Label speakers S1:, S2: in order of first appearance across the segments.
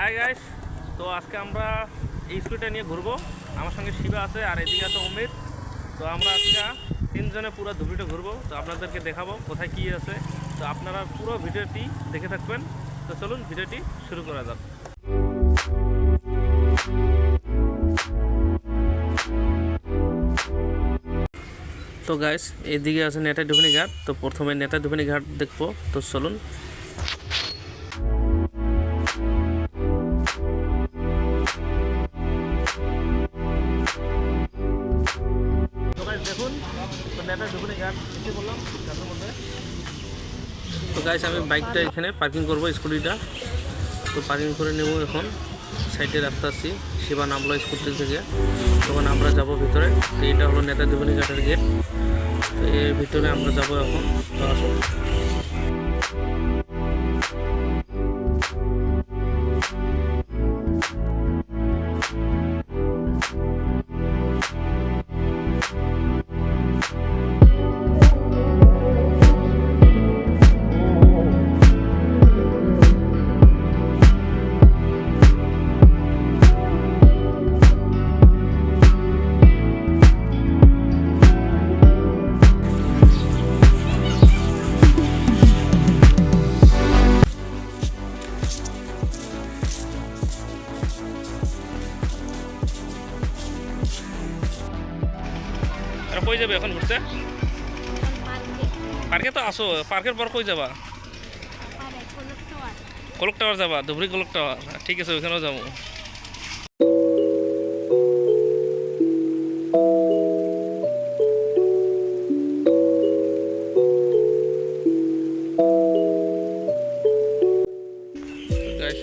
S1: Hi guys, তো আজকে আমরা এই স্কুটিটা নিয়ে ঘুরবো। আমার সঙ্গে শিবা আছে আর এদিকে আছে অমিত। তো আমরা আজকে তিনজনে পুরো ধুবড়িটা ঘুরবো, তো আপনাদেরকে দেখাবো কোথায় কী আছে। তো আপনারা পুরো ভিডিওটি দেখে থাকবেন। তো চলুন ভিডিওটি শুরু করা যাক। তো গাইস, এদিকে আছে নেতাডুবনি ঘাট। তো প্রথমে নেতাডুবনি ঘাট দেখবো, তো চলুন। দেখুন, তো নেতাডুবনি ঘাট এসে বললাম ঘাটের মধ্যে। তো গাইস, আমি বাইকটা এখানে পার্কিং করবো, স্কুটিটা। তো পার্কিং করে নেব। এখন সাইডে রাখতে আসছি, শিবা নামলো স্কুটি থেকে। তখন আমরা যাব ভিতরে। তো এটা হলো নেতাডুবনি ঘাটের গেট। তো এর ভিতরে আমরা যাবো এখন। তো আসুন। কই যাবে এখন ঘুরতে? পার্কে তো আসো, পার্কের পর কই যাবা? কলক টাওয়ার যাবা? ধুবড়ি কলক টাওয়ার, ঠিক আছে, ওইখানেও যাবো।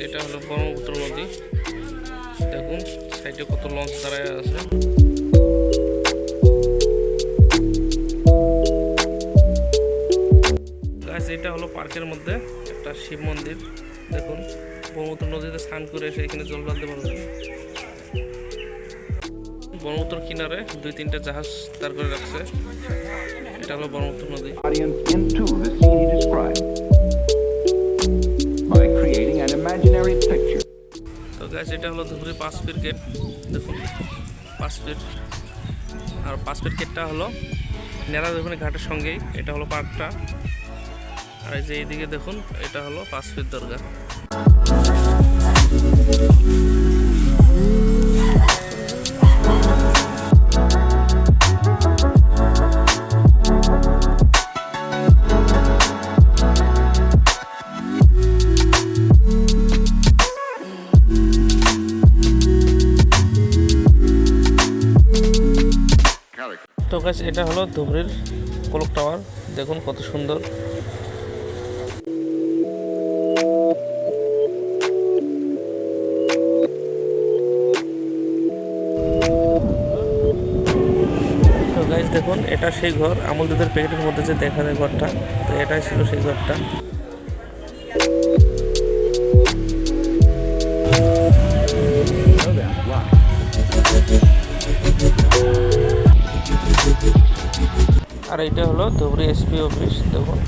S1: এটা হলো ব্রহ্মপুত্র নদী। দেখুন সাইডে কত লঞ্চ দাঁড়ায় আছে। এটা হলো পার্কের মধ্যে একটা শিব মন্দির। দেখুন, ব্রহ্মপুত্র নদীতে স্নান করে এসে এখানে জল ঢালতে পারবেন। ব্রহ্মপুত্র কিনারে 2-3টা জাহাজ দাঁড় করে রাখছে। এটা হলো ব্রহ্মপুত্র নদী। তো গাইস, এটা হলো ধুবড়ি 5 ফিট গেট। দেখুন 5 ফিট। আর 5 ফিট গেটটা হলো নেতাডুবনি ঘাটের সঙ্গেই। এটা হলো পার্কটা। আর এই যে এইদিকে দেখুন, এটা হলো 5 ফিট দরগা। তো গাইস, এটা হলো ধুবড়ির কলক টাওয়ার। দেখুন কত সুন্দর। দেখুন, এটা সেই ঘর, আমুল দুধের প্যাকেটের মধ্যে যে দেখা যায় ঘরটা। তো এটাই ছিল সেই ঘরটা। আর এটা হলো ধুবড়ি এসপি অফিস। দেখুন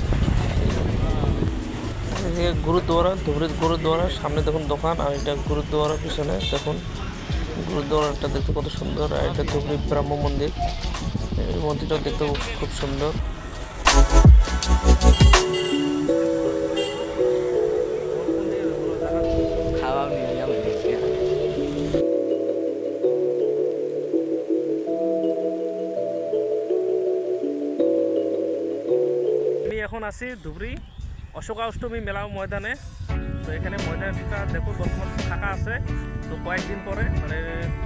S1: গুরুদ্বারা, ধুবড়ির গুরুদ্বারার সামনে দেখুন দোকান। আর এটা গুরুদ্বারার পিছনে দেখুন গুরুদ্বারাটা দেখতে কত সুন্দর। আর এটা ধুবড়ি ব্রাহ্ম মন্দির। এই মন্দিরটা দেখতে খুব সুন্দর। আমি এখন আছি ধুবড়ি অশোকা অষ্টমী মেলা ময়দানে। তো এখানে ময়দানটা দেখুন বর্তমানে ফাঁকা আছে। তো কয়েকদিন পরে, মানে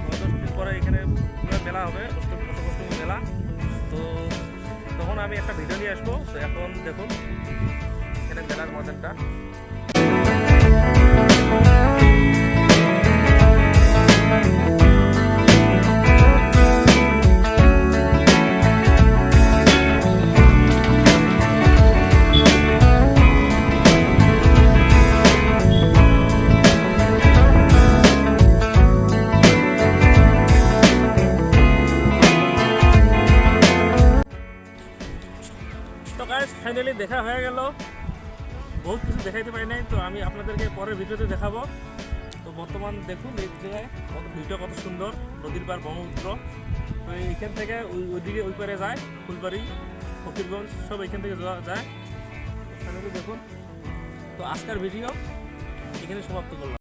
S1: 9-10 দিন পরে এখানে পুরো মেলা হবে, অশোকা অষ্টমী মেলা। তো তখন আমি একটা ভিডিও নিয়ে আসবো। তো এখন দেখুন এখানে মেলার ময়দানটা। ফাইনালি দেখা হয়ে গেল। বহুত কিছু দেখাইতে পারি নাই, তো আমি আপনাদেরকে পরের ভিডিওতে দেখাবো। তো বর্তমান দেখুন এই জায়গায় ভিউটা কত সুন্দর, নদীর পার ব্রহ্মপুত্র। তো এইখান থেকে ওইদিকে ওই পারে যায় ফুলবাড়ি, ফকিরগঞ্জ সব এইখান থেকে যাওয়া যায়। দেখুন, তো আজকের ভিডিও এখানে সমাপ্ত করলাম।